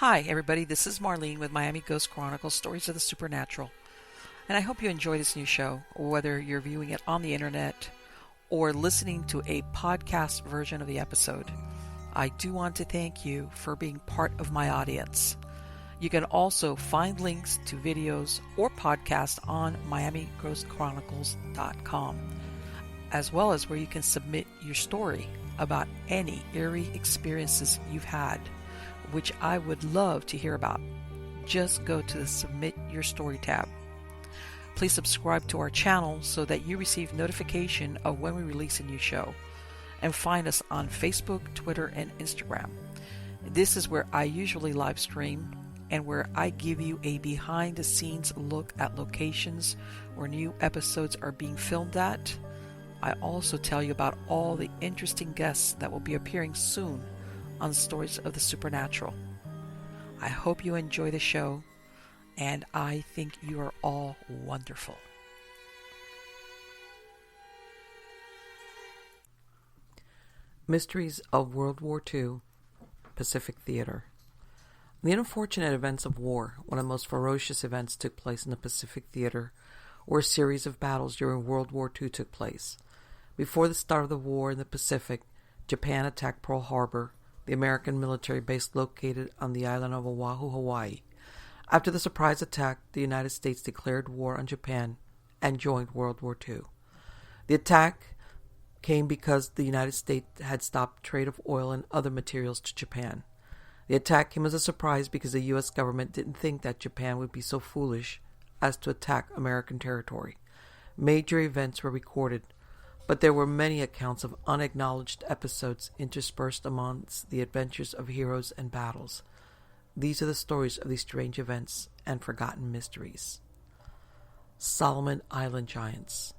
Hi, everybody. This is Marlene with Miami Ghost Chronicles Stories of the Supernatural. And I hope you enjoy this new show, whether you're viewing it on the internet or listening to a podcast version of the episode. I do want to thank you for being part of my audience. You can also find links to videos or podcasts on miamighostchronicles.com, as well as where you can submit your story about any eerie experiences you've had, which I would love to hear about. Just go to the Submit Your Story tab. Please subscribe to our channel so that you receive notification of when we release a new show. And find us on Facebook, Twitter, and Instagram. This is where I usually live stream and where I give you a behind-the-scenes look at locations where new episodes are being filmed at. I also tell you about all the interesting guests that will be appearing soon on Stories of the Supernatural. I hope you enjoy the show, and I think you are all wonderful. Mysteries of World War II, Pacific Theater. The unfortunate events of war, one of the most ferocious events took place in the Pacific Theater, where a series of battles during World War II took place. Before the start of the war in the Pacific, Japan attacked Pearl Harbor, the American military base located on the island of Oahu, Hawaii. After the surprise attack, the United States declared war on Japan and joined World War II. The attack came because the United States had stopped trade of oil and other materials to Japan. The attack came as a surprise because the U.S. government didn't think that Japan would be so foolish as to attack American territory. Major events were recorded, but there were many accounts of unacknowledged episodes interspersed amongst the adventures of heroes and battles. These are the stories of these strange events and forgotten mysteries. Solomon Island Giants.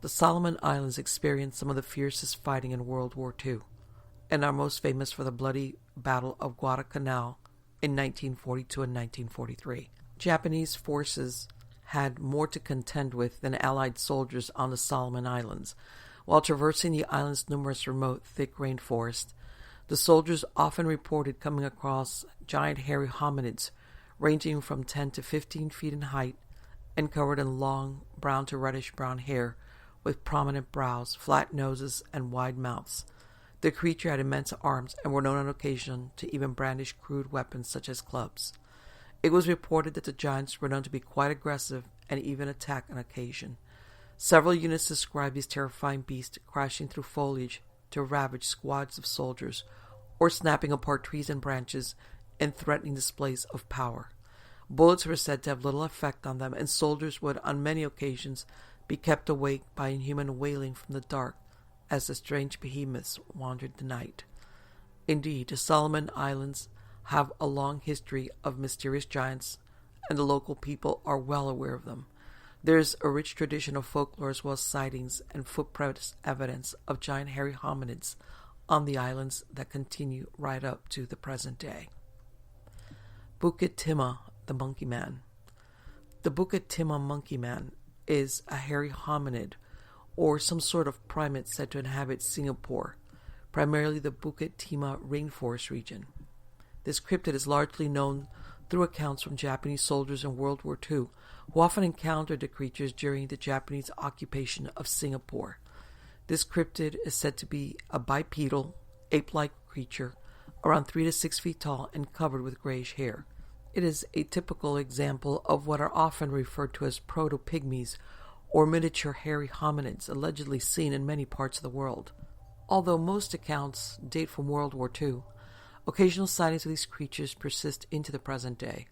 The Solomon Islands experienced some of the fiercest fighting in World War II, and are most famous for the bloody Battle of Guadalcanal in 1942 and 1943. Japanese forces had more to contend with than Allied soldiers on the Solomon Islands. While traversing the island's numerous remote, thick rainforests, the soldiers often reported coming across giant hairy hominids ranging from 10 to 15 feet in height and covered in long brown to reddish-brown hair with prominent brows, flat noses, and wide mouths. The creature had immense arms and were known on occasion to even brandish crude weapons such as clubs. It was reported that the giants were known to be quite aggressive and even attack on occasion. Several units described these terrifying beasts crashing through foliage to ravage squads of soldiers, or snapping apart trees and branches in threatening displays of power. Bullets were said to have little effect on them, and soldiers would on many occasions be kept awake by inhuman wailing from the dark as the strange behemoths wandered the night. Indeed, the Solomon Islands have a long history of mysterious giants, and the local people are well aware of them. There is a rich tradition of folklore as well as sightings and footprints evidence of giant hairy hominids on the islands that continue right up to the present day. Bukit Timah, the Monkey Man. The Bukit Timah Monkey Man is a hairy hominid or some sort of primate said to inhabit Singapore, primarily the Bukit Timah rainforest region. This cryptid is largely known through accounts from Japanese soldiers in World War II, who often encountered the creatures during the Japanese occupation of Singapore. This cryptid is said to be a bipedal, ape-like creature, around 3 to 6 feet tall and covered with grayish hair. It is a typical example of what are often referred to as proto-pygmies, or miniature hairy hominids allegedly seen in many parts of the world. Although most accounts date from World War II, occasional sightings of these creatures persist into the present day.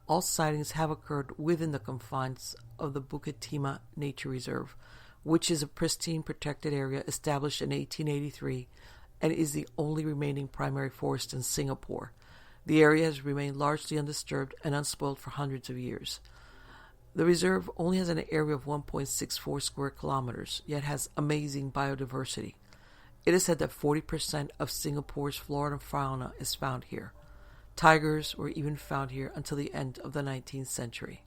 All sightings have occurred within the confines of the Bukit Timah Nature Reserve, which is a pristine protected area established in 1883 and is the only remaining primary forest in Singapore. The area has remained largely undisturbed and unspoiled for hundreds of years. The reserve only has an area of 1.64 square kilometers, yet has amazing biodiversity. It is said that 40% of Singapore's flora and fauna is found here. Tigers were even found here until the end of the 19th century.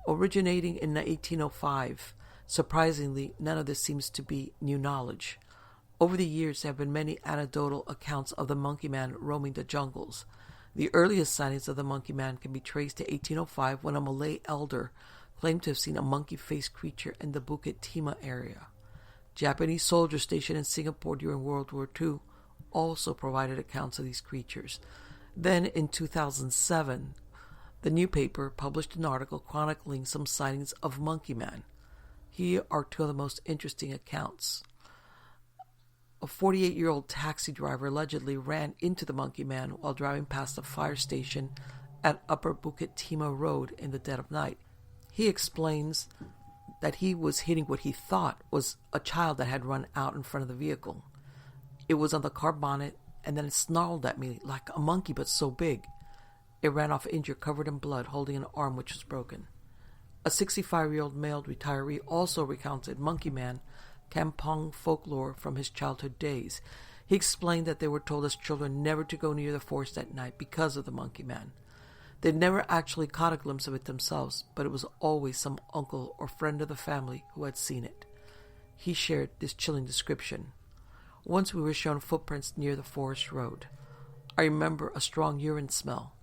Originating in 1805, surprisingly, none of this seems to be new knowledge. Over the years, there have been many anecdotal accounts of the monkey man roaming the jungles. The earliest sightings of the monkey man can be traced to 1805 when a Malay elder claimed to have seen a monkey-faced creature in the Bukit Timah area. Japanese soldiers stationed in Singapore during World War II also provided accounts of these creatures. Then, in 2007, the New Paper published an article chronicling some sightings of Monkey Man. Here are two of the most interesting accounts. A 48-year-old taxi driver allegedly ran into the Monkey Man while driving past a fire station at Upper Bukit Timah Road in the dead of night. He explains that he was hitting what he thought was a child that had run out in front of the vehicle. It was on the car bonnet, and then it snarled at me like a monkey but so big. It ran off injured, covered in blood, holding an arm which was broken. A 65-year-old male retiree also recounted Monkey Man Kampong folklore from his childhood days. He explained that they were told as children never to go near the forest at night because of the Monkey Man. They'd never actually caught a glimpse of it themselves, but it was always some uncle or friend of the family who had seen it. He shared this chilling description. Once we were shown footprints near the forest road. I remember a strong urine smell.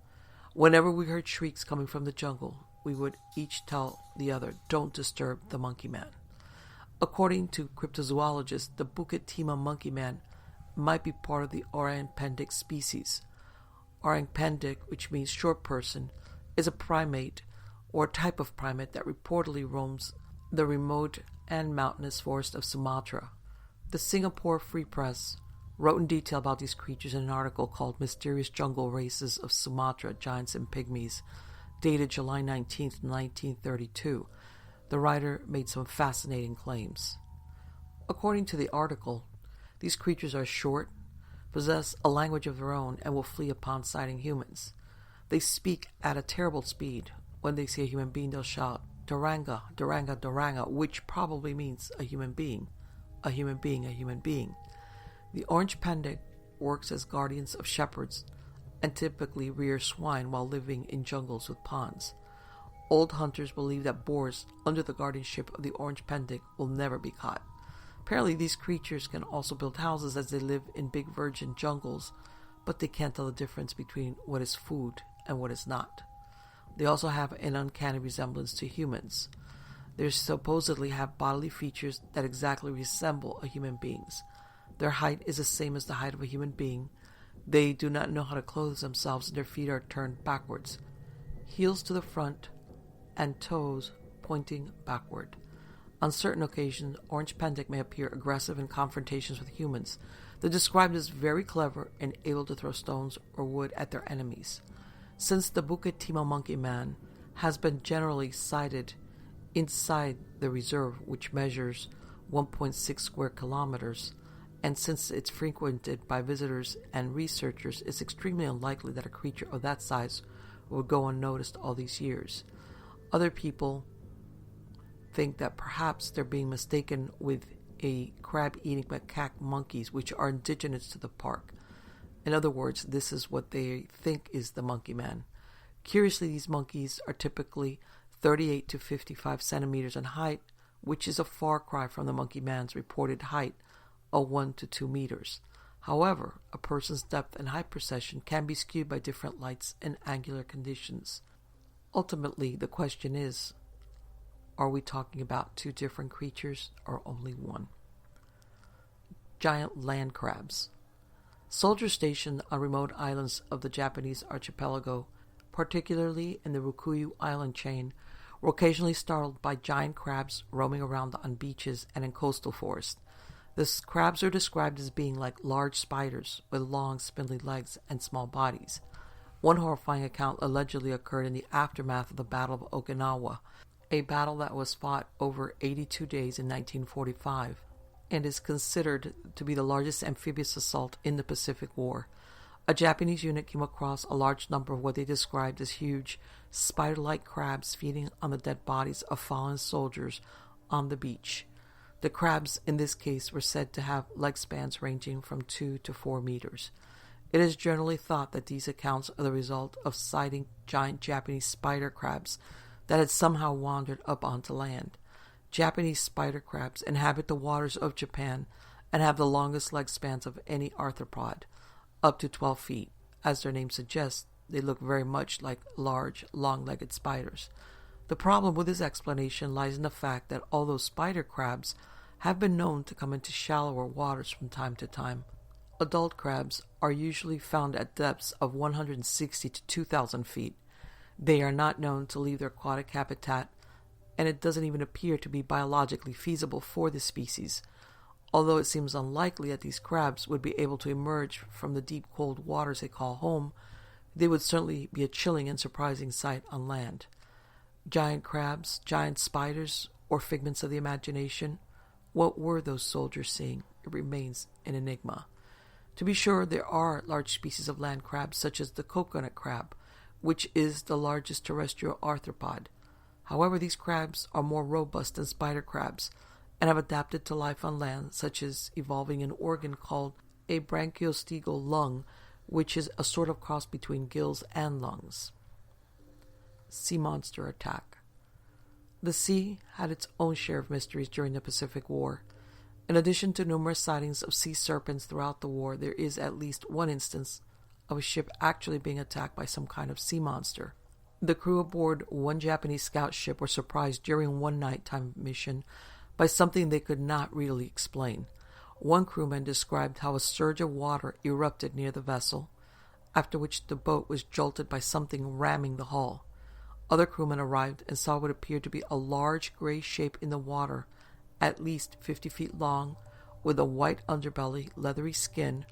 Whenever we heard shrieks coming from the jungle, we would each tell the other, "Don't disturb the Monkey Man." According to cryptozoologists, the Bukit Timah Monkey Man might be part of the orang pendek species. Orang pendek, which means short person, is a primate or a type of primate that reportedly roams the remote and mountainous forest of Sumatra. The Singapore Free Press wrote in detail about these creatures in an article called Mysterious Jungle Races of Sumatra, Giants and Pygmies, dated July 19, 1932. The writer made some fascinating claims. According to the article, these creatures are short, possess a language of their own, and will flee upon sighting humans. They speak at a terrible speed. When they see a human being, they'll shout, "Daranga, Daranga, Daranga," which probably means a human being, a human being, a human being. The orange pendek works as guardians of shepherds and typically rear swine while living in jungles with ponds. Old hunters believe that boars under the guardianship of the orange pendek will never be caught. Apparently, these creatures can also build houses as they live in big virgin jungles, but they can't tell the difference between what is food and what is not. They also have an uncanny resemblance to humans. They supposedly have bodily features that exactly resemble a human being's. Their height is the same as the height of a human being. They do not know how to clothe themselves, and their feet are turned backwards, heels to the front, and toes pointing backward. On certain occasions, orange pendek may appear aggressive in confrontations with humans. They're described as very clever and able to throw stones or wood at their enemies. Since the Bukit Timah Monkey Man has been generally sighted inside the reserve, which measures 1.6 square kilometers, and since it's frequented by visitors and researchers, it's extremely unlikely that a creature of that size would go unnoticed all these years. Other people think that perhaps they're being mistaken with a crab-eating macaque monkeys, which are indigenous to the park. In other words, this is what they think is the Monkey Man. Curiously, these monkeys are typically 38 to 55 centimeters in height, which is a far cry from the Monkey Man's reported height of 1 to 2 meters. However, a person's depth and height perception can be skewed by different lights and angular conditions. Ultimately, the question is, are we talking about two different creatures or only one? Giant land crabs. Soldiers stationed on remote islands of the Japanese archipelago, particularly in the Ryukyu island chain, were occasionally startled by giant crabs roaming around on beaches and in coastal forests. The crabs are described as being like large spiders with long, spindly legs and small bodies. One horrifying account allegedly occurred in the aftermath of the Battle of Okinawa, a battle that was fought over 82 days in 1945 and is considered to be the largest amphibious assault in the Pacific War. A Japanese unit came across a large number of what they described as huge, spider-like crabs feeding on the dead bodies of fallen soldiers on the beach. The crabs in this case were said to have leg spans ranging from 2 to 4 meters. It is generally thought that these accounts are the result of sighting giant Japanese spider crabs that had somehow wandered up onto land. Japanese spider crabs inhabit the waters of Japan and have the longest leg spans of any arthropod, up to 12 feet. As their name suggests, they look very much like large, long-legged spiders. The problem with this explanation lies in the fact that although spider crabs have been known to come into shallower waters from time to time, adult crabs are usually found at depths of 160 to 2,000 feet. They are not known to leave their aquatic habitat, and it doesn't even appear to be biologically feasible for this species. Although it seems unlikely that these crabs would be able to emerge from the deep cold waters they call home, they would certainly be a chilling and surprising sight on land. Giant crabs, giant spiders, or figments of the imagination? What were those soldiers seeing? It remains an enigma. To be sure, there are large species of land crabs such as the coconut crab, which is the largest terrestrial arthropod. However, these crabs are more robust than spider crabs and have adapted to life on land, such as evolving an organ called a branchiostegal lung, which is a sort of cross between gills and lungs. Sea monster attack. The sea had its own share of mysteries during the Pacific War. In addition to numerous sightings of sea serpents throughout the war, there is at least one instance of a ship actually being attacked by some kind of sea monster. The crew aboard one Japanese scout ship were surprised during one nighttime mission by something they could not really explain. One crewman described how a surge of water erupted near the vessel, after which the boat was jolted by something ramming the hull. Other crewmen arrived and saw what appeared to be a large gray shape in the water, at least 50 feet long, with a white underbelly, leathery skin,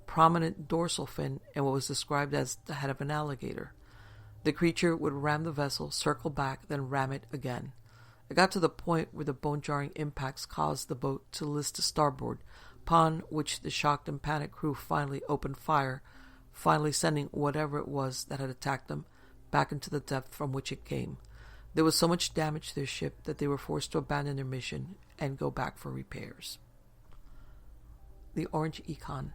prominent dorsal fin, and what was described as the head of an alligator. The creature would ram the vessel, circle back, then ram it again. It got to the point where the bone-jarring impacts caused the boat to list to starboard, upon which the shocked and panicked crew finally opened fire, finally sending whatever it was that had attacked them back into the depth from which it came. There was so much damage to their ship that they were forced to abandon their mission and go back for repairs. The Orange Econ.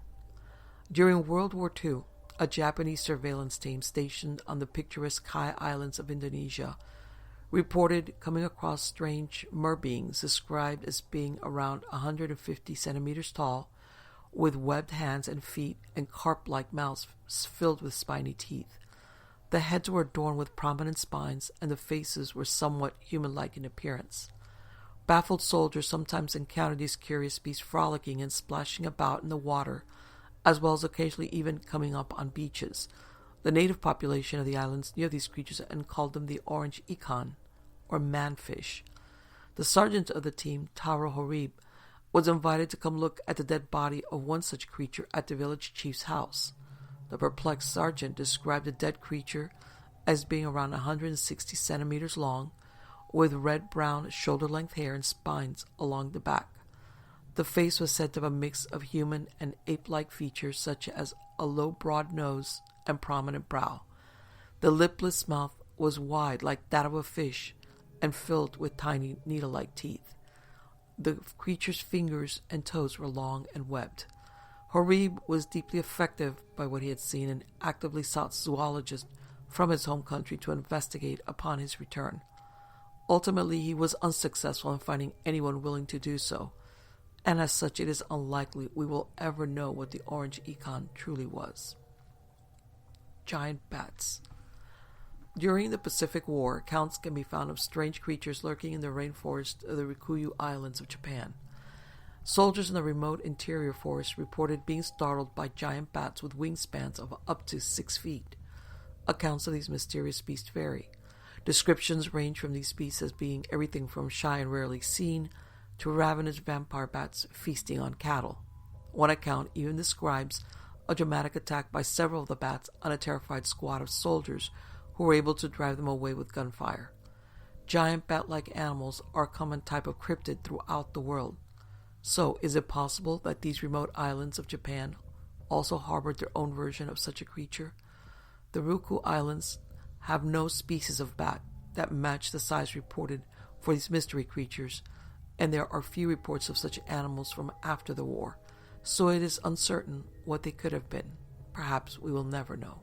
During World War II, a Japanese surveillance team stationed on the picturesque Kai Islands of Indonesia reported coming across strange mer-beings described as being around 150 centimeters tall, with webbed hands and feet and carp-like mouths filled with spiny teeth. The heads were adorned with prominent spines, and the faces were somewhat human-like in appearance. Baffled soldiers sometimes encountered these curious beasts frolicking and splashing about in the water, as well as occasionally even coming up on beaches. The native population of the islands knew these creatures and called them the Orange Econ, or manfish. The sergeant of the team, Taro Horib, was invited to come look at the dead body of one such creature at the village chief's house. The perplexed sergeant described the dead creature as being around 160 centimeters long, with red-brown shoulder-length hair and spines along the back. The face was said to have a mix of human and ape-like features such as a low, broad nose and prominent brow. The lipless mouth was wide like that of a fish and filled with tiny needle-like teeth. The creature's fingers and toes were long and webbed. Horib was deeply affected by what he had seen and actively sought zoologists from his home country to investigate upon his return. Ultimately, he was unsuccessful in finding anyone willing to do so, and as such it is unlikely we will ever know what the Orange Econ truly was. Giant bats. During the Pacific War, accounts can be found of strange creatures lurking in the rainforest of the Ryukyu Islands of Japan. Soldiers in the remote interior forest reported being startled by giant bats with wingspans of up to 6 feet. Accounts of these mysterious beasts vary. Descriptions range from these beasts as being everything from shy and rarely seen to ravenous vampire bats feasting on cattle. One account even describes a dramatic attack by several of the bats on a terrified squad of soldiers who were able to drive them away with gunfire. Giant bat-like animals are a common type of cryptid throughout the world. So, is it possible that these remote islands of Japan also harbored their own version of such a creature? The Ryukyu Islands have no species of bat that match the size reported for these mystery creatures, and there are few reports of such animals from after the war, so it is uncertain what they could have been. Perhaps we will never know.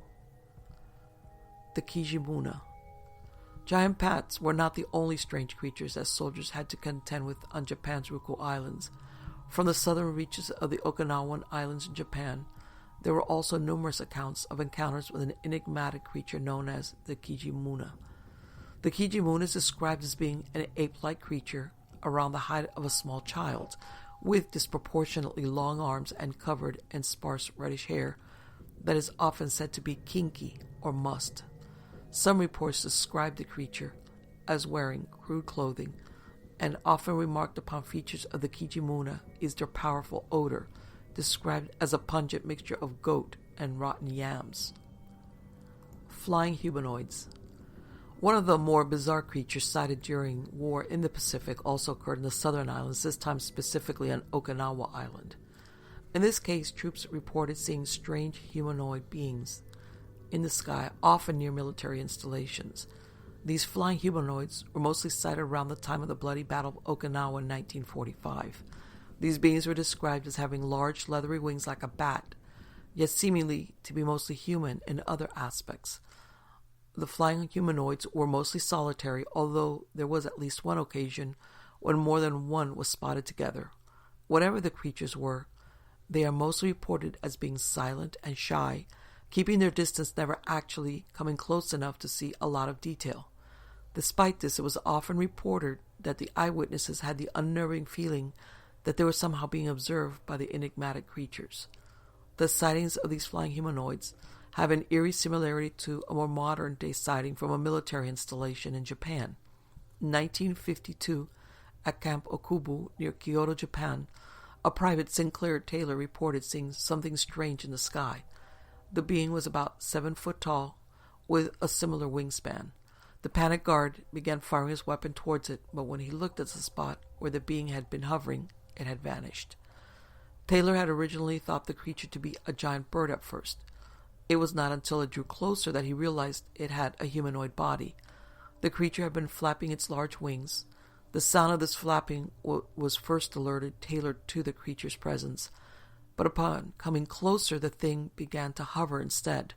The Kijimuna. Giant bats were not the only strange creatures that soldiers had to contend with on Japan's Ryukyu Islands. From the southern reaches of the Okinawan Islands in Japan, There were also numerous accounts of encounters with an enigmatic creature known as the Jamuna. The Jamuna is described as being an ape-like creature around the height of a small child, with disproportionately long arms and covered in sparse reddish hair that is often said to be kinky or mussed. Some reports describe the creature as wearing crude clothing, and often remarked upon features of the Jamuna is their powerful odor, described as a pungent mixture of goat and rotten yams. Flying humanoids. One of the more bizarre creatures sighted during war in the Pacific also occurred in the southern islands, this time specifically on Okinawa Island. In this case, troops reported seeing strange humanoid beings in the sky, often near military installations. These flying humanoids were mostly sighted around the time of the bloody Battle of Okinawa in 1945. These beings were described as having large leathery wings like a bat, yet seemingly to be mostly human in other aspects. The flying humanoids were mostly solitary, although there was at least one occasion when more than one was spotted together. Whatever the creatures were, they are mostly reported as being silent and shy, keeping their distance, never actually coming close enough to see a lot of detail. Despite this, it was often reported that the eyewitnesses had the unnerving feeling that they were somehow being observed by the enigmatic creatures. The sightings of these flying humanoids have an eerie similarity to a more modern-day sighting from a military installation in Japan. In 1952, at Camp Okubu near Kyoto, Japan, a private Sinclair Taylor reported seeing something strange in the sky. The being was about 7 foot tall, with a similar wingspan. The panicked guard began firing his weapon towards it, but when he looked at the spot where the being had been hovering, it had vanished. Taylor had originally thought the creature to be a giant bird at first. It was not until it drew closer that he realized it had a humanoid body. The creature had been flapping its large wings. The sound of this flapping was first alerted Taylor to the creature's presence, but upon coming closer, the thing began to hover instead.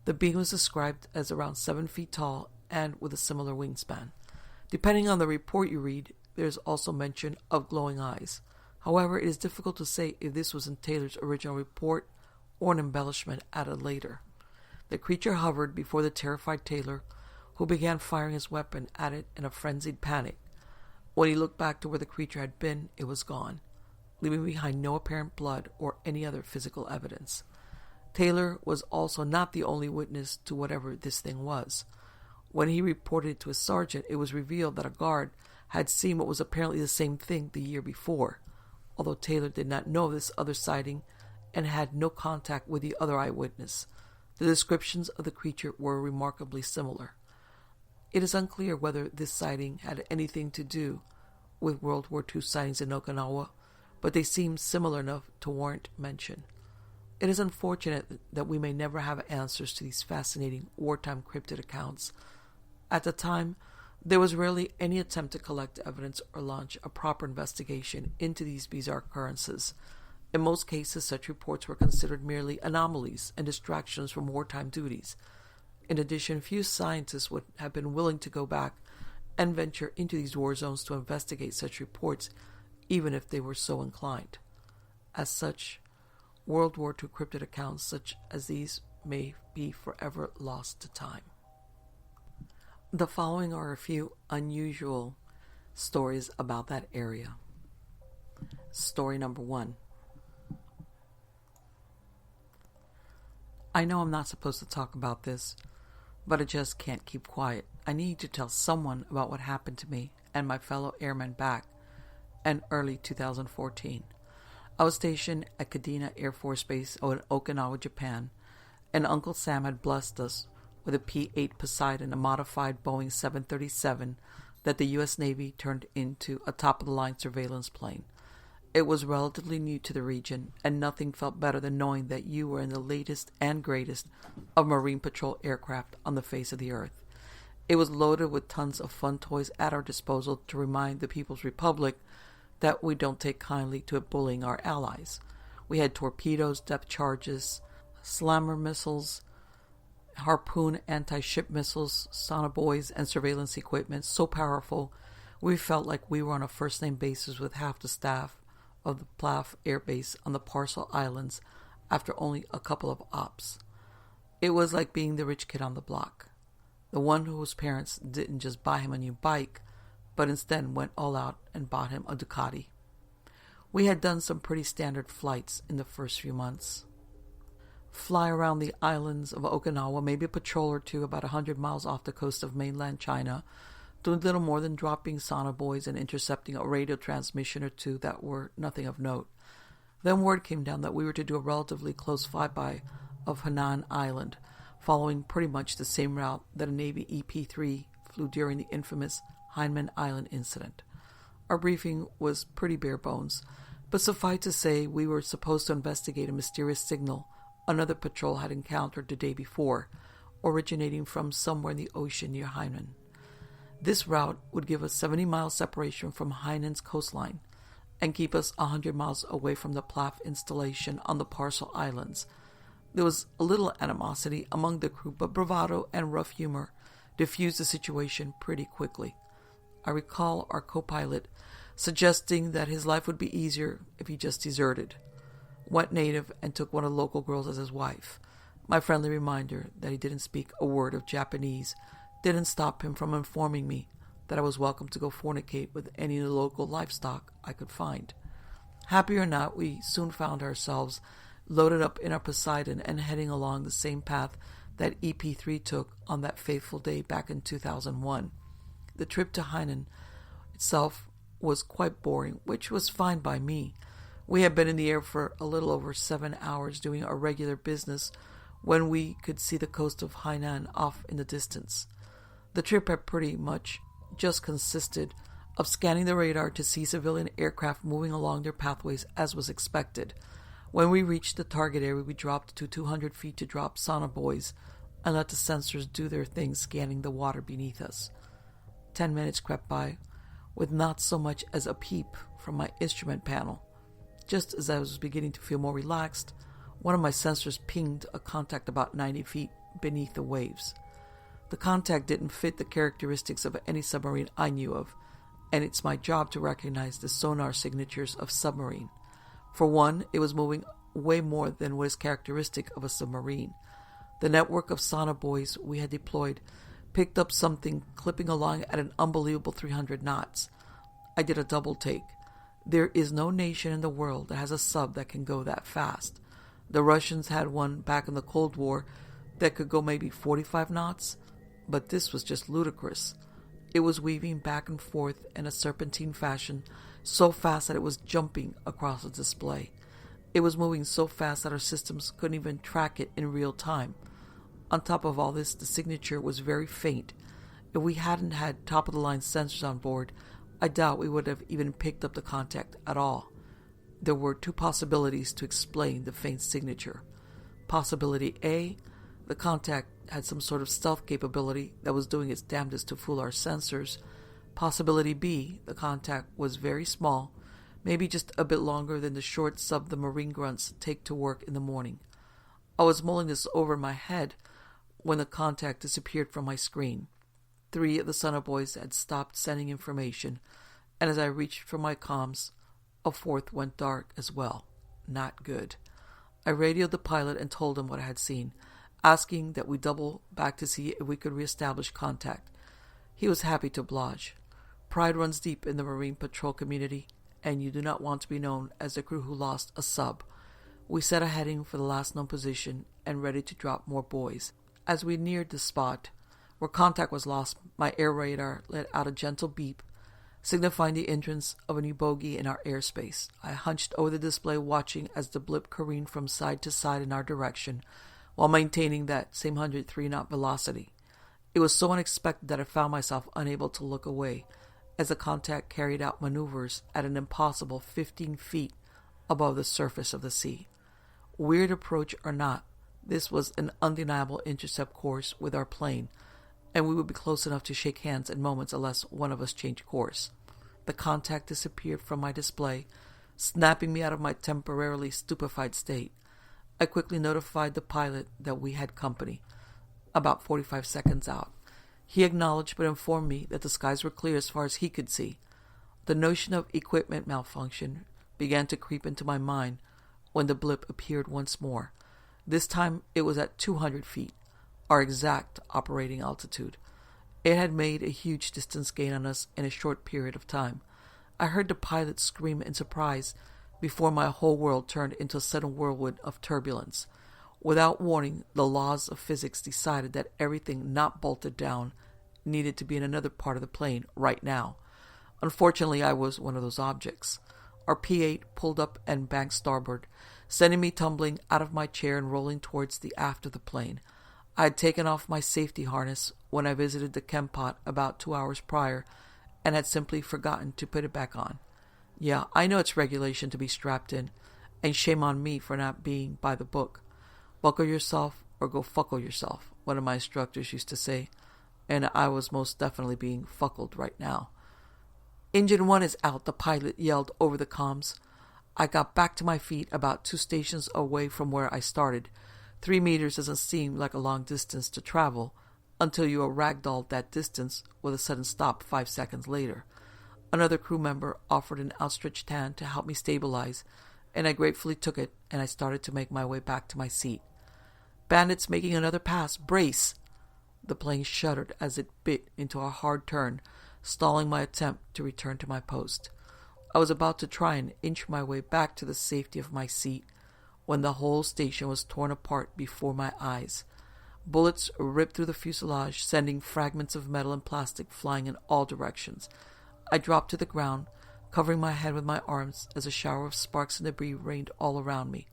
The being was described as around 7 feet tall and with a similar wingspan. Depending on the report you read, there is also mention of glowing eyes. However, it is difficult to say if this was in Taylor's original report or an embellishment added later. The creature hovered before the terrified Taylor, who began firing his weapon at it in a frenzied panic. When he looked back to where the creature had been, it was gone, leaving behind no apparent blood or any other physical evidence. Taylor was also not the only witness to whatever this thing was. When he reported it to his sergeant, it was revealed that a guard had seen what was apparently the same thing the year before, although Taylor did not know of this other sighting and had no contact with the other eyewitness. The descriptions of the creature were remarkably similar. It is unclear whether this sighting had anything to do with World War II sightings in Okinawa, but they seem similar enough to warrant mention. It is unfortunate that we may never have answers to these fascinating wartime cryptid accounts. At the time, there was rarely any attempt to collect evidence or launch a proper investigation into these bizarre occurrences. In most cases, such reports were considered merely anomalies and distractions from wartime duties. In addition, few scientists would have been willing to go back and venture into these war zones to investigate such reports, even if they were so inclined. As such, World War II cryptid accounts such as these may be forever lost to time. The following are a few unusual stories about that area. Story number 1. I know I'm not supposed to talk about this, but I just can't keep quiet. I need to tell someone about what happened to me and my fellow airmen back in early 2014. I was stationed at Kadena Air Force Base in Okinawa, Japan, and Uncle Sam had blessed us with a P-8 Poseidon, a modified Boeing 737 that the U.S. Navy turned into a top-of-the-line surveillance plane. It was relatively new to the region, and nothing felt better than knowing that you were in the latest and greatest of Marine Patrol aircraft on the face of the earth. It was loaded with tons of fun toys at our disposal to remind the People's Republic that we don't take kindly to it bullying our allies. We had torpedoes, depth charges, slammer missiles, harpoon anti-ship missiles, sonobuoys, and surveillance equipment so powerful we felt like we were on a first-name basis with half the staff of the Plaf Air Base on the Parcel Islands after only a couple of ops. It was like being the rich kid on the block, the one whose parents didn't just buy him a new bike, but instead went all out and bought him a Ducati. We had done some pretty standard flights in the first few months. Fly around the islands of Okinawa, maybe a patrol or two about 100 miles off the coast of mainland China, doing little more than dropping sonobuoys and intercepting a radio transmission or two that were nothing of note. Then word came down that we were to do a relatively close flyby of Hainan Island, following pretty much the same route that a Navy EP-3 flew during the infamous Hainan Island incident. Our briefing was pretty bare bones, but suffice to say we were supposed to investigate a mysterious signal another patrol had encountered the day before, originating from somewhere in the ocean near Hainan. This route would give us 70-mile separation from Hainan's coastline and keep us 100 miles away from the PLAF installation on the Parcel Islands. There was a little animosity among the crew, but bravado and rough humor diffused the situation pretty quickly. I recall our co-pilot suggesting that his life would be easier if he just deserted, went native, and took one of the local girls as his wife. My friendly reminder that he didn't speak a word of Japanese didn't stop him from informing me that I was welcome to go fornicate with any of the local livestock I could find. Happy or not, we soon found ourselves loaded up in our Poseidon and heading along the same path that EP-3 took on that fateful day back in 2001. The trip to Hainan itself was quite boring, which was fine by me. We had been in the air for a little over 7 hours doing our regular business when we could see the coast of Hainan off in the distance. The trip had pretty much just consisted of scanning the radar to see civilian aircraft moving along their pathways as was expected. When we reached the target area, we dropped to 200 feet to drop sonobuoys and let the sensors do their thing scanning the water beneath us. 10 minutes crept by with not so much as a peep from my instrument panel. Just as I was beginning to feel more relaxed, one of my sensors pinged a contact about 90 feet beneath the waves. The contact didn't fit the characteristics of any submarine I knew of, and it's my job to recognize the sonar signatures of submarine. For one, it was moving way more than what is characteristic of a submarine. The network of sonobuoys we had deployed picked up something clipping along at an unbelievable 300 knots. I did a double take. There is no nation in the world that has a sub that can go that fast. The Russians had one back in the Cold War that could go maybe 45 knots, but this was just ludicrous. It was weaving back and forth in a serpentine fashion, so fast that it was jumping across the display. It was moving so fast that our systems couldn't even track it in real time. On top of all this, the signature was very faint. If we hadn't had top-of-the-line sensors on board, I doubt we would have even picked up the contact at all. There were two possibilities to explain the faint signature. Possibility A, the contact had some sort of stealth capability that was doing its damnedest to fool our sensors. Possibility B, the contact was very small, maybe just a bit longer than the short sub the marine grunts take to work in the morning. I was mulling this over in my head when the contact disappeared from my screen. 3 of the sonobuoys had stopped sending information, and as I reached for my comms, a 4th went dark as well. Not good. I radioed the pilot and told him what I had seen, asking that we double back to see if we could reestablish contact. He was happy to oblige. Pride runs deep in the Marine Patrol community, and you do not want to be known as the crew who lost a sub. We set a heading for the last known position and ready to drop more buoys. As we neared the spot where contact was lost, my air radar let out a gentle beep, signifying the entrance of a new bogey in our airspace. I hunched over the display, watching as the blip careened from side to side in our direction, while maintaining that same 103-knot velocity. It was so unexpected that I found myself unable to look away, as the contact carried out maneuvers at an impossible 15 feet above the surface of the sea. Weird approach or not, this was an undeniable intercept course with our plane, and we would be close enough to shake hands in moments unless one of us changed course. The contact disappeared from my display, snapping me out of my temporarily stupefied state. I quickly notified the pilot that we had company, about 45 seconds out. He acknowledged but informed me that the skies were clear as far as he could see. The notion of equipment malfunction began to creep into my mind when the blip appeared once more. This time it was at 200 feet, our exact operating altitude. It had made a huge distance gain on us in a short period of time. I heard the pilot scream in surprise before my whole world turned into a sudden whirlwind of turbulence. Without warning, the laws of physics decided that everything not bolted down needed to be in another part of the plane right now. Unfortunately, I was one of those objects. Our P8 pulled up and banked starboard, sending me tumbling out of my chair and rolling towards the aft of the plane. I had taken off my safety harness when I visited the chem pot about 2 hours prior and had simply forgotten to put it back on. Yeah, I know it's regulation to be strapped in, and shame on me for not being by the book. Buckle yourself or go fuckle yourself, one of my instructors used to say, and I was most definitely being fuckled right now. Engine 1 is out, the pilot yelled over the comms. I got back to my feet about 2 stations away from where I started. 3 meters doesn't seem like a long distance to travel until you are ragdolled that distance with a sudden stop 5 seconds later. Another crew member offered an outstretched hand to help me stabilize, and I gratefully took it, and I started to make my way back to my seat. Bandits making another pass. Brace! The plane shuddered as it bit into a hard turn, stalling my attempt to return to my post. I was about to try and inch my way back to the safety of my seat when the whole station was torn apart before my eyes. Bullets ripped through the fuselage, sending fragments of metal and plastic flying in all directions. I dropped to the ground, covering my head with my arms as a shower of sparks and debris rained all around me.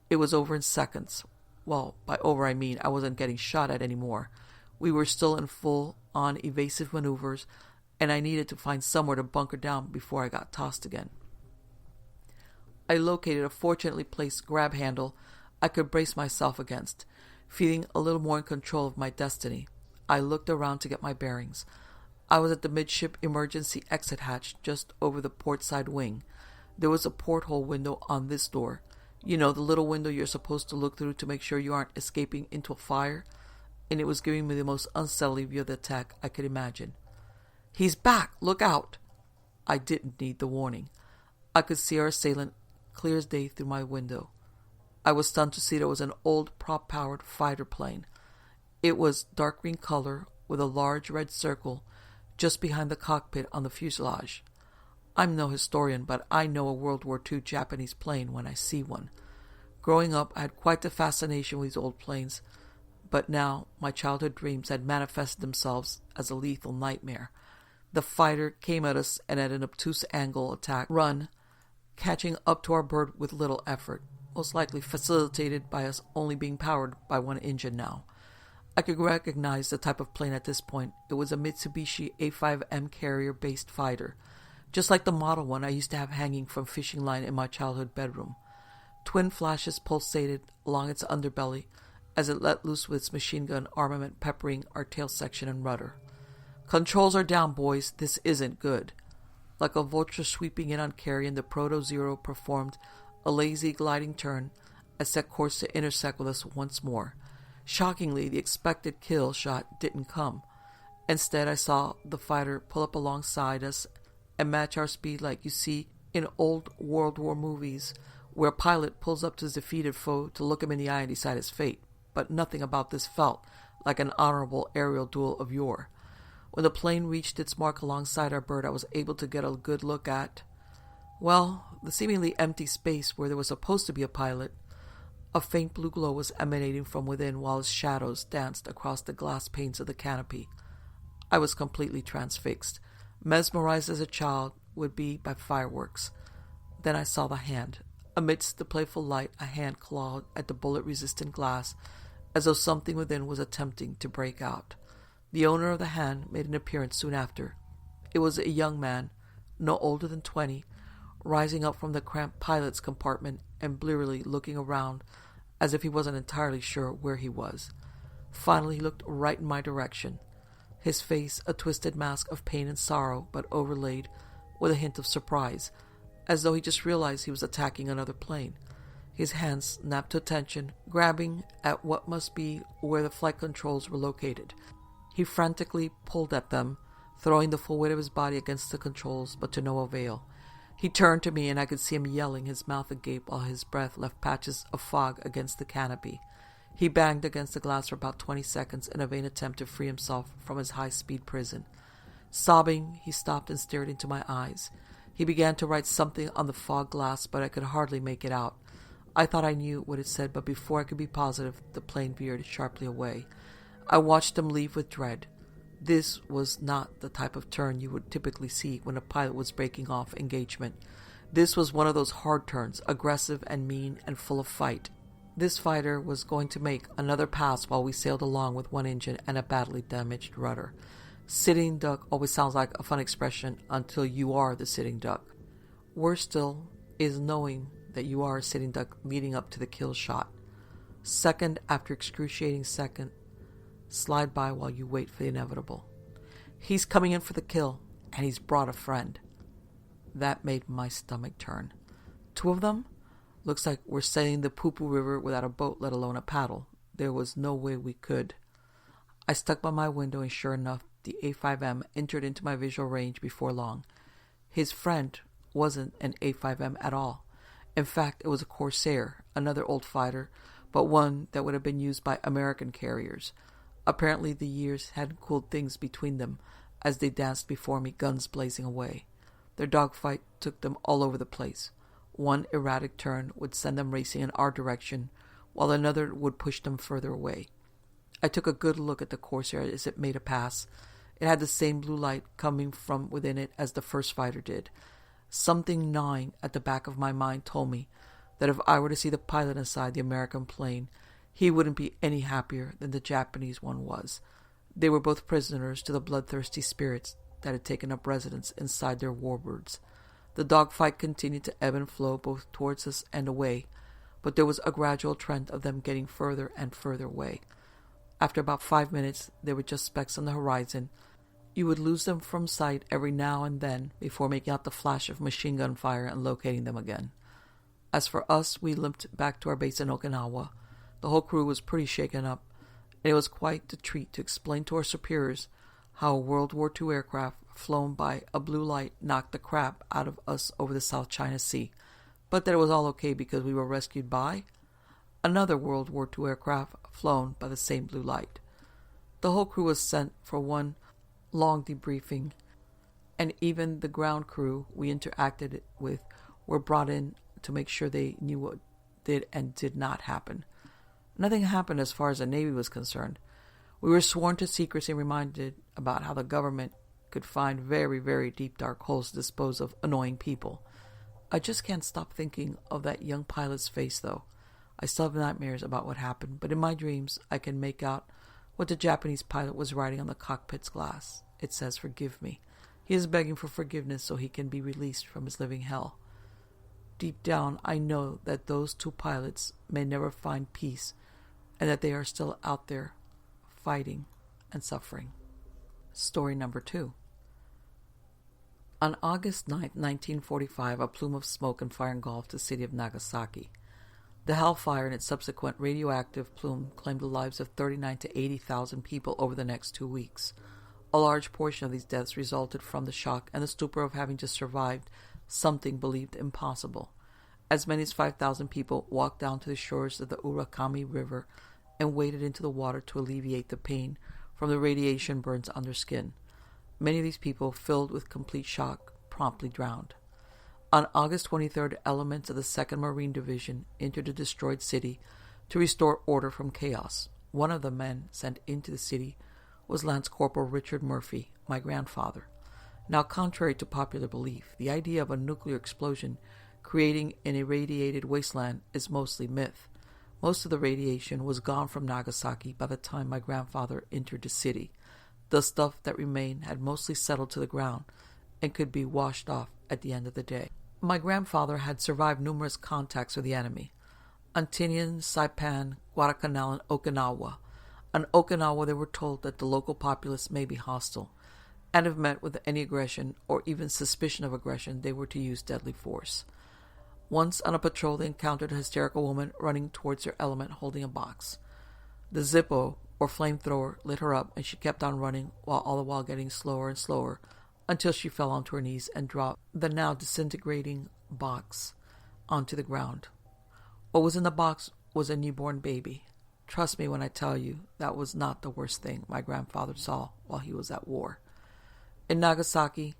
It was over in seconds. Well, by over I mean I wasn't getting shot at anymore. We were still in full-on evasive maneuvers, and I needed to find somewhere to bunker down before I got tossed again. I located a fortunately placed grab handle I could brace myself against, feeling a little more in control of my destiny. I looked around to get my bearings. I was at the midship emergency exit hatch just over the port side wing. There was a porthole window on this door. You know, the little window you're supposed to look through to make sure you aren't escaping into a fire? And it was giving me the most unsettling view of the attack I could imagine. "He's back! Look out!" I didn't need the warning. I could see our assailant clear as day through my window. I was stunned to see there was an old prop-powered fighter plane. It was dark green color with a large red circle just behind the cockpit on the fuselage. I'm no historian, but I know a World War II Japanese plane when I see one. Growing up, I had quite the fascination with these old planes, but now my childhood dreams had manifested themselves as a lethal nightmare. The fighter came at us and at an obtuse angle attack run, catching up to our bird with little effort, most likely facilitated by us only being powered by one engine now. I could recognize the type of plane at this point. It was a Mitsubishi A5M carrier-based fighter, just like the model one I used to have hanging from fishing line in my childhood bedroom. Twin flashes pulsated along its underbelly as it let loose with its machine gun armament peppering our tail section and rudder. "Controls are down, boys. This isn't good." Like a vulture sweeping in on carrion, the Proto-Zero performed a lazy gliding turn and set course to intersect with us once more. Shockingly, the expected kill shot didn't come. Instead, I saw the fighter pull up alongside us and match our speed like you see in old World War movies, where a pilot pulls up to his defeated foe to look him in the eye and decide his fate. But nothing about this felt like an honorable aerial duel of yore. When the plane reached its mark alongside our bird, I was able to get a good look at, well, the seemingly empty space where there was supposed to be a pilot. A faint blue glow was emanating from within while its shadows danced across the glass panes of the canopy. I was completely transfixed, mesmerized as a child would be by fireworks. Then I saw the hand. Amidst the playful light, a hand clawed at the bullet-resistant glass as though something within was attempting to break out. The owner of the hand made an appearance soon after. It was a young man, no older than 20, rising up from the cramped pilot's compartment and blearily looking around as if he wasn't entirely sure where he was. Finally, he looked right in my direction, his face a twisted mask of pain and sorrow, but overlaid with a hint of surprise, as though he just realized he was attacking another plane. His hands snapped to attention, grabbing at what must be where the flight controls were located. He frantically pulled at them, throwing the full weight of his body against the controls, but to no avail. He turned to me, and I could see him yelling, his mouth agape, while his breath left patches of fog against the canopy. He banged against the glass for about 20 seconds in a vain attempt to free himself from his high-speed prison. Sobbing, he stopped and stared into my eyes. He began to write something on the fog glass, but I could hardly make it out. I thought I knew what it said, but before I could be positive, the plane veered sharply away. I watched him leave with dread. This was not the type of turn you would typically see when a pilot was breaking off engagement. This was one of those hard turns, aggressive and mean and full of fight. This fighter was going to make another pass while we sailed along with one engine and a badly damaged rudder. Sitting duck always sounds like a fun expression until you are the sitting duck. Worse still is knowing that you are a sitting duck leading up to the kill shot. Second after excruciating second, slide by while you wait for the inevitable. He's coming in for the kill, and he's brought a friend. That made my stomach turn. 2 of them? Looks like we're sailing the Poo-Poo River without a boat, let alone a paddle. There was no way we could. I stuck by my window, and sure enough, the A5M entered into my visual range before long. His friend wasn't an A5M at all. In fact, it was a Corsair, another old fighter, but one that would have been used by American carriers. Apparently the years hadn't cooled things between them as they danced before me, guns blazing away. Their dogfight took them all over the place. One erratic turn would send them racing in our direction, while another would push them further away. I took a good look at the Corsair as it made a pass. It had the same blue light coming from within it as the first fighter did. Something gnawing at the back of my mind told me that if I were to see the pilot inside the American plane, he wouldn't be any happier than the Japanese one was. They were both prisoners to the bloodthirsty spirits that had taken up residence inside their warbirds. The dogfight continued to ebb and flow both towards us and away, but there was a gradual trend of them getting further and further away. After about 5 minutes, they were just specks on the horizon. You would lose them from sight every now and then before making out the flash of machine gun fire and locating them again. As for us, we limped back to our base in Okinawa. The whole crew was pretty shaken up, and it was quite the treat to explain to our superiors how a World War II aircraft flown by a blue light knocked the crap out of us over the South China Sea, but that it was all okay because we were rescued by another World War II aircraft flown by the same blue light. The whole crew was sent for one long debriefing, and even the ground crew we interacted with were brought in to make sure they knew what did and did not happen. Nothing happened as far as the Navy was concerned. We were sworn to secrecy and reminded about how the government could find very, very deep dark holes to dispose of annoying people. I just can't stop thinking of that young pilot's face, though. I still have nightmares about what happened, but in my dreams I can make out what the Japanese pilot was writing on the cockpit's glass. It says, "Forgive me." He is begging for forgiveness so he can be released from his living hell. Deep down, I know that those 2 pilots may never find peace, and that they are still out there fighting and suffering. Story number 2. On August 9, 1945, a plume of smoke and fire engulfed the city of Nagasaki. The hellfire and its subsequent radioactive plume claimed the lives of 39 to 80,000 people over the next 2 weeks. A large portion of these deaths resulted from the shock and the stupor of having just survived something believed impossible. As many as 5,000 people walked down to the shores of the Urakami River and waded into the water to alleviate the pain from the radiation burns on their skin. Many of these people, filled with complete shock, promptly drowned. On August 23rd, elements of the 2nd Marine Division entered the destroyed city to restore order from chaos. One of the men sent into the city was Lance Corporal Richard Murphy, my grandfather. Now, contrary to popular belief, the idea of a nuclear explosion creating an irradiated wasteland is mostly myth. Most of the radiation was gone from Nagasaki by the time my grandfather entered the city. The stuff that remained had mostly settled to the ground and could be washed off at the end of the day. My grandfather had survived numerous contacts with the enemy. On Tinian, Saipan, Guadalcanal, and Okinawa. On Okinawa, they were told that the local populace may be hostile, and if met with any aggression or even suspicion of aggression, they were to use deadly force. Once on a patrol, they encountered a hysterical woman running towards their element holding a box. The Zippo, or flamethrower, lit her up, and she kept on running, all the while getting slower and slower until she fell onto her knees and dropped the now disintegrating box onto the ground. What was in the box was a newborn baby. Trust me when I tell you that was not the worst thing my grandfather saw while he was at war. In Nagasaki,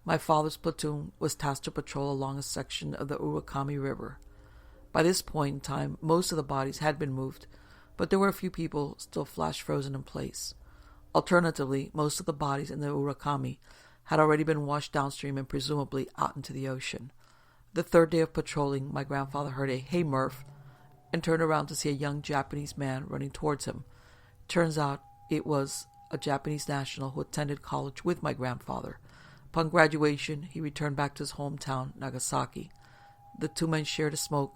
my father's platoon was tasked to patrol along a section of the Urakami River. By this point in time, most of the bodies had been moved, but there were a few people still flash frozen in place. Alternatively, most of the bodies in the Urakami had already been washed downstream and presumably out into the ocean. The third day of patrolling, my grandfather heard a "Hey Murph," and turned around to see a young Japanese man running towards him. Turns out it was a Japanese national who attended college with my grandfather. Upon graduation, he returned back to his hometown, Nagasaki. The two men shared a smoke,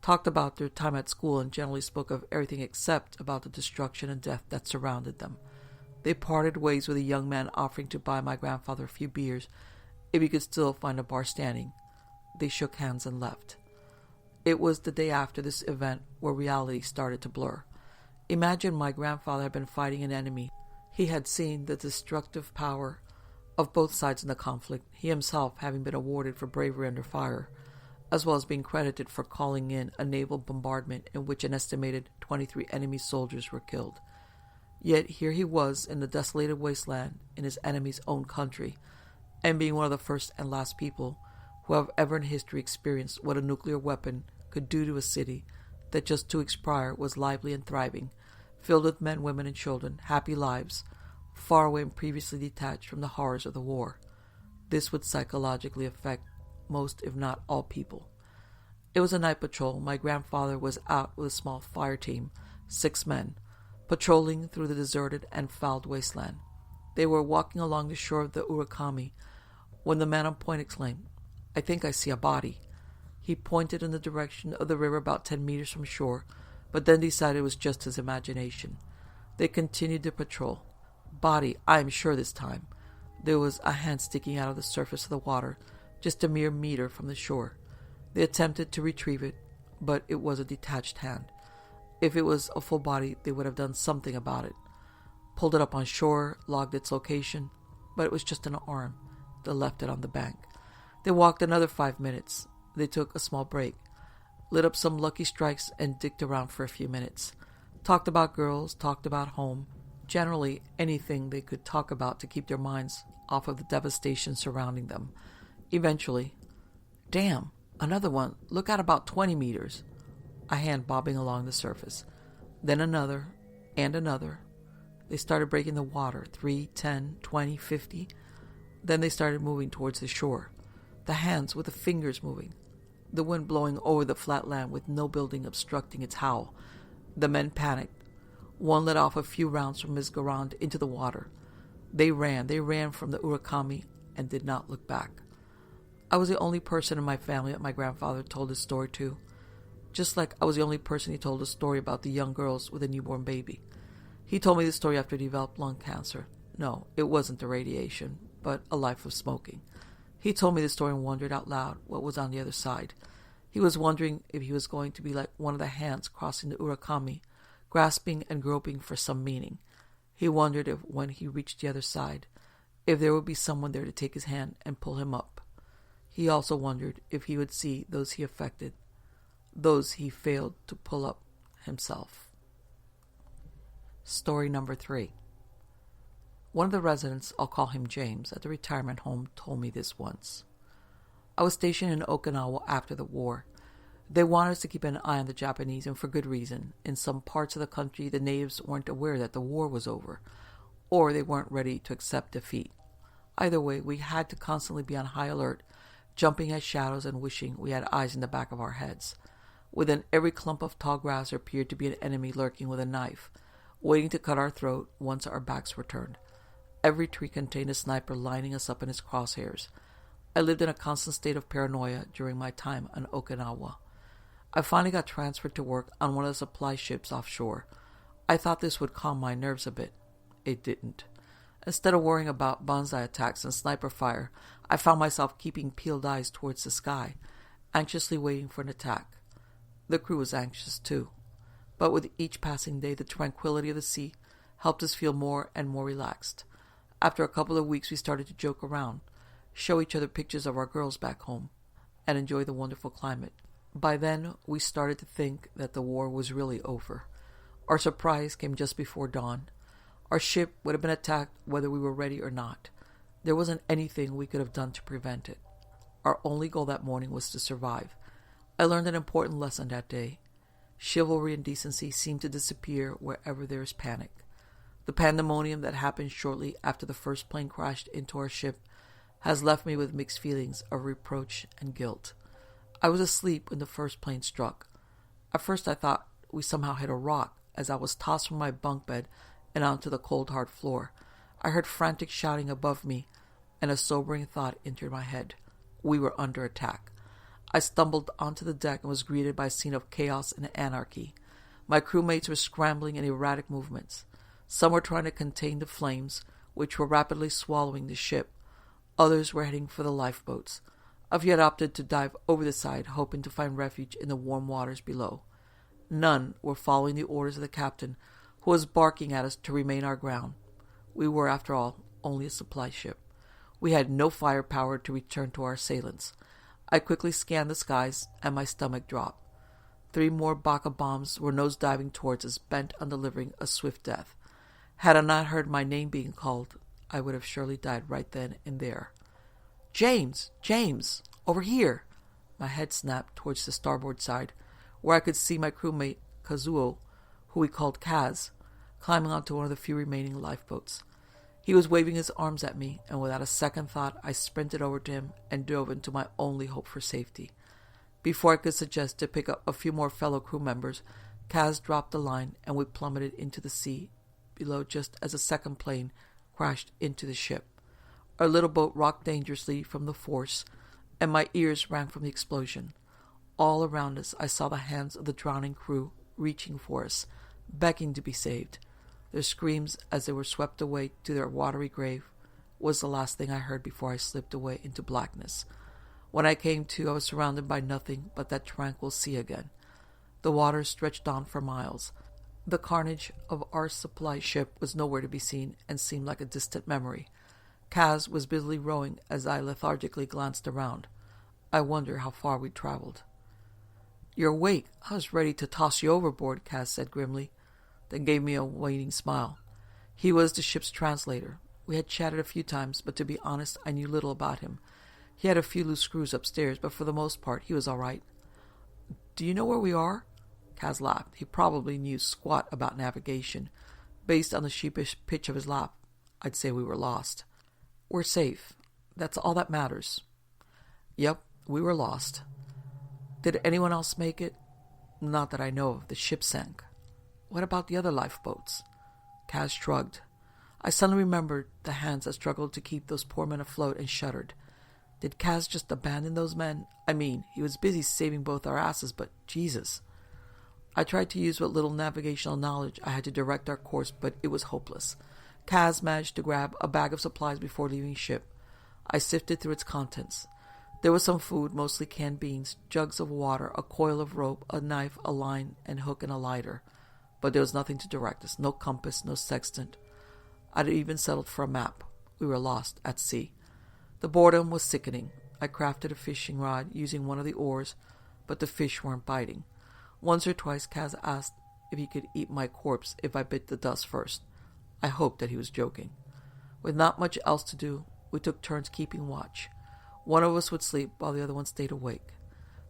talked about their time at school, and generally spoke of everything except about the destruction and death that surrounded them. They parted ways with a young man offering to buy my grandfather a few beers if he could still find a bar standing. They shook hands and left. It was the day after this event where reality started to blur. Imagine my grandfather had been fighting an enemy. He had seen the destructive power of both sides in the conflict, he himself having been awarded for bravery under fire, as well as being credited for calling in a naval bombardment in which an estimated 23 enemy soldiers were killed. Yet here he was in the desolated wasteland in his enemy's own country, and being one of the first and last people who have ever in history experienced what a nuclear weapon could do to a city that just 2 weeks prior was lively and thriving, filled with men, women, and children, happy lives, far away and previously detached from the horrors of the war. This would psychologically affect most, if not all, people. It was a night patrol. My grandfather was out with a small fire team, 6 men, patrolling through the deserted and fouled wasteland. They were walking along the shore of the Urakami when the man on point exclaimed, "I think I see a body." He pointed in the direction of the river about 10 meters from shore, but then decided it was just his imagination. They continued their patrol. Body, I am sure this time. There was a hand sticking out of the surface of the water, just a mere meter from the shore. They attempted to retrieve it, but it was a detached hand. If it was a full body, they would have done something about it. Pulled it up on shore, logged its location, but it was just an arm. They left it on the bank. They walked another 5 minutes. They took a small break, lit up some Lucky Strikes, and dicked around for a few minutes. Talked about girls, talked about home, generally anything they could talk about to keep their minds off of the devastation surrounding them. Eventually, "Damn, another one, look at about 20 meters. A hand bobbing along the surface. Then another, and another. They started breaking the water, 3, 10, 20, 50. Then they started moving towards the shore. The hands with the fingers moving. The wind blowing over the flat land with no building obstructing its howl. The men panicked. One let off a few rounds from his Garand into the water. They ran from the Urakami and did not look back. I was the only person in my family that my grandfather told his story to, just like I was the only person he told a story about the young girls with a newborn baby. He told me the story after he developed lung cancer. No, it wasn't the radiation, but a life of smoking. He told me the story and wondered out loud what was on the other side. He was wondering if he was going to be like one of the hands crossing the Urakami, grasping and groping for some meaning. He wondered if, when he reached the other side, if there would be someone there to take his hand and pull him up. He also wondered if he would see those he affected, those he failed to pull up himself. Story number 3. One of the residents, I'll call him James, at the retirement home told me this once. I was stationed in Okinawa after the war. They wanted us to keep an eye on the Japanese, and for good reason. In some parts of the country, the natives weren't aware that the war was over, or they weren't ready to accept defeat. Either way, we had to constantly be on high alert, jumping at shadows and wishing we had eyes in the back of our heads. Within every clump of tall grass there appeared to be an enemy lurking with a knife, waiting to cut our throat once our backs were turned. Every tree contained a sniper lining us up in his crosshairs. I lived in a constant state of paranoia during my time on Okinawa. I finally got transferred to work on one of the supply ships offshore. I thought this would calm my nerves a bit. It didn't. Instead of worrying about banzai attacks and sniper fire, I found myself keeping peeled eyes towards the sky, anxiously waiting for an attack. The crew was anxious too, but with each passing day the tranquility of the sea helped us feel more and more relaxed. After a couple of weeks, we started to joke around, show each other pictures of our girls back home, and enjoy the wonderful climate. By then, we started to think that the war was really over. Our surprise came just before dawn. Our ship would have been attacked whether we were ready or not. There wasn't anything we could have done to prevent it. Our only goal that morning was to survive. I learned an important lesson that day. Chivalry and decency seem to disappear wherever there is panic. The pandemonium that happened shortly after the first plane crashed into our ship has left me with mixed feelings of reproach and guilt. I was asleep when the first plane struck. At first I thought we somehow hit a rock as I was tossed from my bunk bed and onto the cold hard floor. I heard frantic shouting above me, and a sobering thought entered my head. We were under attack. I stumbled onto the deck and was greeted by a scene of chaos and anarchy. My crewmates were scrambling in erratic movements. Some were trying to contain the flames, which were rapidly swallowing the ship. Others were heading for the lifeboats. A few had opted to dive over the side, hoping to find refuge in the warm waters below. None were following the orders of the captain, who was barking at us to remain our ground. We were, after all, only a supply ship. We had no firepower to return to our assailants. I quickly scanned the skies, and my stomach dropped. 3 more Baka bombs were nose-diving towards us, bent on delivering a swift death. Had I not heard my name being called, I would have surely died right then and there. James! James! Over here! My head snapped towards the starboard side, where I could see my crewmate, Kazuo, who we called Kaz, climbing onto one of the few remaining lifeboats. He was waving his arms at me, and without a second thought, I sprinted over to him and dove into my only hope for safety. Before I could suggest to pick up a few more fellow crew members, Kaz dropped the line, and we plummeted into the sea below just as a second plane crashed into the ship. Our little boat rocked dangerously from the force, and my ears rang from the explosion. All around us, I saw the hands of the drowning crew reaching for us, begging to be saved. Their screams as they were swept away to their watery grave was the last thing I heard before I slipped away into blackness. When I came to, I was surrounded by nothing but that tranquil sea again. The water stretched on for miles. The carnage of our supply ship was nowhere to be seen and seemed like a distant memory. Kaz was busily rowing as I lethargically glanced around. I wonder how far we'd traveled. "You're awake. I was ready to toss you overboard," Kaz said grimly, then gave me a waning smile. He was the ship's translator. We had chatted a few times, but to be honest, I knew little about him. He had a few loose screws upstairs, but for the most part, he was all right. "Do you know where we are?" Kaz laughed. He probably knew squat about navigation. Based on the sheepish pitch of his laugh, I'd say we were lost. "We're safe. That's all that matters." "Yep, we were lost." "Did anyone else make it?" "Not that I know of. The ship sank." "What about the other lifeboats?" Kaz shrugged. I suddenly remembered the hands that struggled to keep those poor men afloat and shuddered. Did Kaz just abandon those men? I mean, he was busy saving both our asses, but Jesus. I tried to use what little navigational knowledge I had to direct our course, but it was hopeless. Kaz managed to grab a bag of supplies before leaving ship. I sifted through its contents. There was some food, mostly canned beans, jugs of water, a coil of rope, a knife, a line, and hook, and a lighter. But there was nothing to direct us, no compass, no sextant. I'd even settled for a map. We were lost at sea. The boredom was sickening. I crafted a fishing rod using one of the oars, but the fish weren't biting. Once or twice Kaz asked if he could eat my corpse if I bit the dust first. I hoped that he was joking. With not much else to do, we took turns keeping watch. One of us would sleep while the other one stayed awake.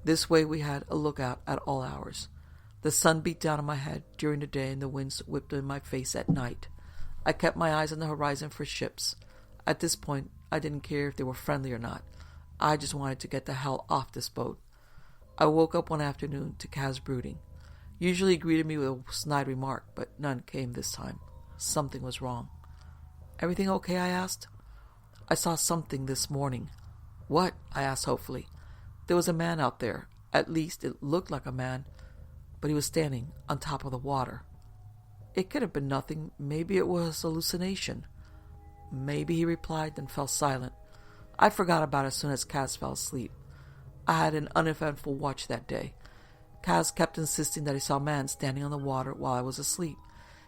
This way we had a lookout at all hours. The sun beat down on my head during the day and the winds whipped in my face at night. I kept my eyes on the horizon for ships. At this point, I didn't care if they were friendly or not. I just wanted to get the hell off this boat. I woke up one afternoon to Kaz brooding. Usually he greeted me with a snide remark, but none came this time. Something was wrong. "Everything okay?" I asked. "I saw something this morning." "What?" I asked hopefully. "There was a man out there. At least it looked like a man, but he was standing on top of the water." "It could have been nothing. Maybe it was hallucination." "Maybe," he replied, then fell silent. I forgot about it as soon as Kaz fell asleep. I had an uneventful watch that day. Kaz kept insisting that he saw a man standing on the water while I was asleep.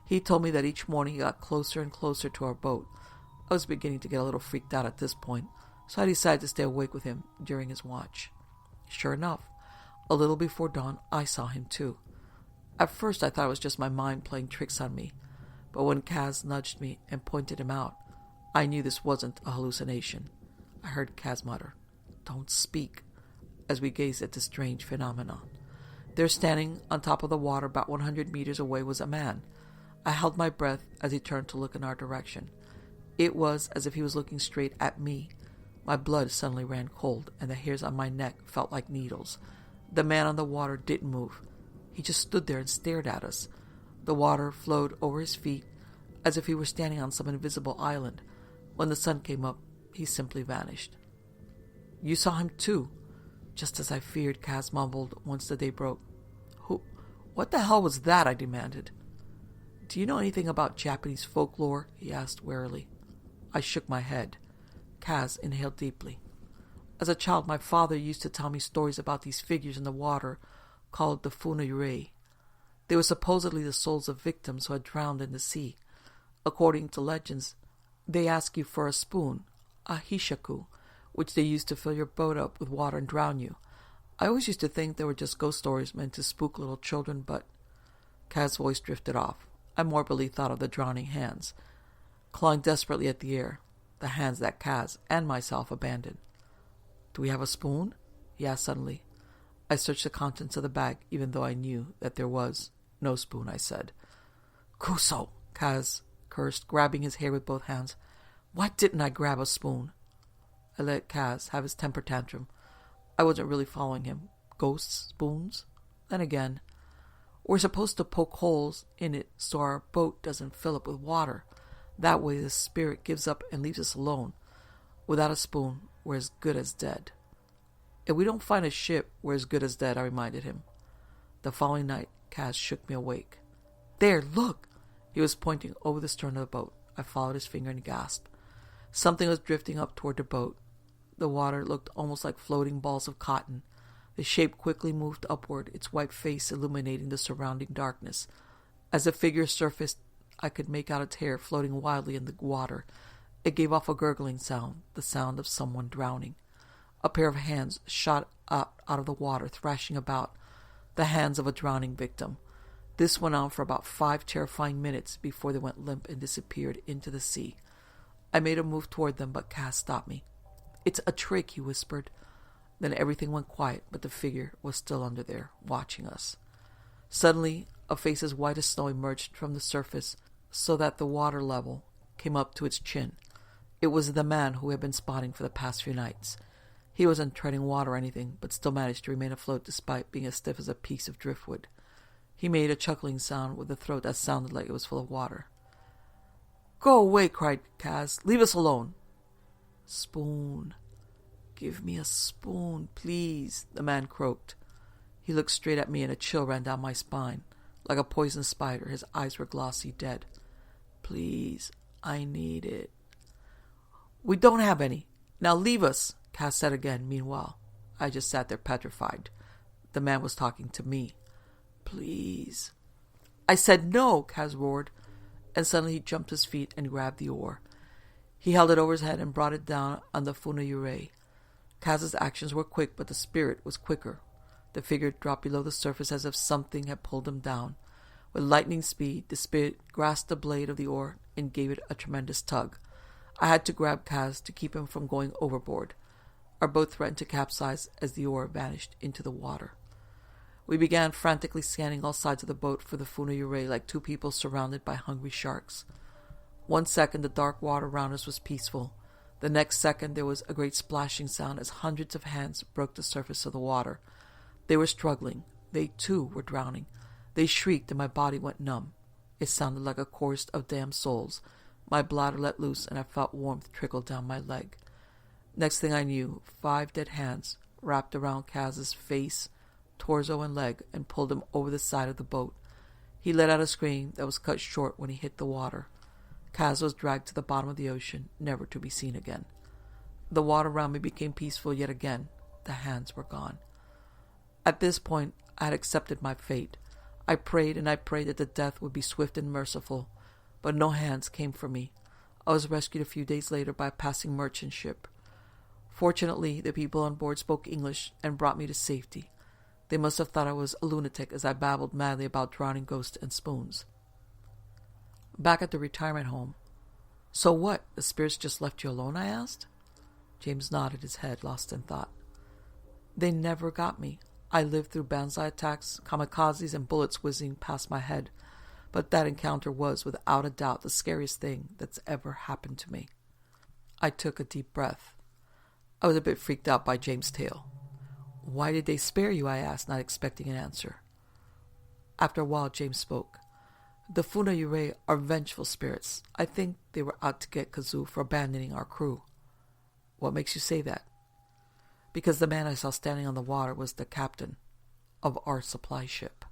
He told me that each morning he got closer and closer to our boat, I was beginning to get a little freaked out at this point, so I decided to stay awake with him during his watch. Sure enough, a little before dawn, I saw him too. At first I thought it was just my mind playing tricks on me, but when Kaz nudged me and pointed him out, I knew this wasn't a hallucination. I heard Kaz mutter, "Don't speak," as we gazed at this strange phenomenon. There, standing on top of the water about 100 meters away, was a man. I held my breath as he turned to look in our direction. It was as if he was looking straight at me. My blood suddenly ran cold, and the hairs on my neck felt like needles. The man on the water didn't move. He just stood there and stared at us. The water flowed over his feet, as if he were standing on some invisible island. When the sun came up, he simply vanished. "You saw him too?" Just as I feared, Kaz mumbled once the day broke. What the hell was that?" I demanded. "Do you know anything about Japanese folklore?" he asked warily. I shook my head. Kaz inhaled deeply. "As a child, my father used to tell me stories about these figures in the water called the Funari. They were supposedly the souls of victims who had drowned in the sea. According to legends, they ask you for a spoon, a hishaku, which they use to fill your boat up with water and drown you. I always used to think they were just ghost stories meant to spook little children, but..." Kaz's voice drifted off. I morbidly thought of the drowning hands, clawing desperately at the air, the hands that Kaz and myself abandoned. "Do we have a spoon?" he asked suddenly. I searched the contents of the bag, even though I knew that there was no spoon, I said. "Kuso!" Kaz cursed, grabbing his hair with both hands. "Why didn't I grab a spoon?" I let Kaz have his temper tantrum. I wasn't really following him. Ghosts, spoons? Then again, we're supposed to poke holes in it so our boat doesn't fill up with water. That way the spirit gives up and leaves us alone. Without a spoon, we're as good as dead. "If we don't find a ship, we're as good as dead," I reminded him. The following night, Kaz shook me awake. "There, look!" He was pointing over the stern of the boat. I followed his finger and gasped. Something was drifting up toward the boat. The water looked almost like floating balls of cotton. The shape quickly moved upward, its white face illuminating the surrounding darkness. As the figure surfaced, I could make out its hair floating wildly in the water. It gave off a gurgling sound, the sound of someone drowning. A pair of hands shot up out of the water, thrashing about, the hands of a drowning victim. This went on for about 5 terrifying minutes before they went limp and disappeared into the sea. I made a move toward them, but Kaz stopped me. "It's a trick," he whispered. Then everything went quiet, but the figure was still under there, watching us. Suddenly, a face as white as snow emerged from the surface, so that the water level came up to its chin. It was the man who had been spotting for the past few nights. He wasn't treading water or anything, but still managed to remain afloat despite being as stiff as a piece of driftwood. He made a chuckling sound with a throat that sounded like it was full of water. "Go away," cried Kaz. "Leave us alone." "Spoon. Give me a spoon, please," the man croaked. He looked straight at me and a chill ran down my spine. Like a poisoned spider, his eyes were glossy, dead. "Please, I need it." "We don't have any. Now leave us," Kaz said again. Meanwhile, I just sat there petrified. The man was talking to me. "Please." "I said no," Kaz roared, and suddenly he jumped to his feet and grabbed the oar. He held it over his head and brought it down on the Funari. Kaz's actions were quick, but the spirit was quicker. The figure dropped below the surface as if something had pulled him down. With lightning speed, the spirit grasped the blade of the oar and gave it a tremendous tug. I had to grab Kaz to keep him from going overboard. Our boat threatened to capsize as the oar vanished into the water. We began frantically scanning all sides of the boat for the Funari like two people surrounded by hungry sharks. 1 second, the dark water around us was peaceful. The next second, there was a great splashing sound as hundreds of hands broke the surface of the water. They were struggling. They, too, were drowning. They shrieked and my body went numb. It sounded like a chorus of damned souls. My bladder let loose and I felt warmth trickle down my leg. Next thing I knew, 5 dead hands wrapped around Kaz's face, torso, and leg and pulled him over the side of the boat. He let out a scream that was cut short when he hit the water. Kaz was dragged to the bottom of the ocean, never to be seen again. The water around me became peaceful yet again. The hands were gone. At this point, I had accepted my fate. I prayed and I prayed that the death would be swift and merciful, but no hands came for me. I was rescued a few days later by a passing merchant ship. Fortunately, the people on board spoke English and brought me to safety. They must have thought I was a lunatic as I babbled madly about drowning ghosts and spoons. Back at the retirement home. So what? The spirits just left you alone, I asked. James nodded his head, lost in thought. They never got me. I lived through banzai attacks, kamikazes, and bullets whizzing past my head. But that encounter was, without a doubt, the scariest thing that's ever happened to me. I took a deep breath. I was a bit freaked out by James' tale. Why did they spare you? I asked, not expecting an answer. After a while, James spoke. The Funari are vengeful spirits. I think they were out to get Kazoo for abandoning our crew. What makes you say that? Because the man I saw standing on the water was the captain of our supply ship.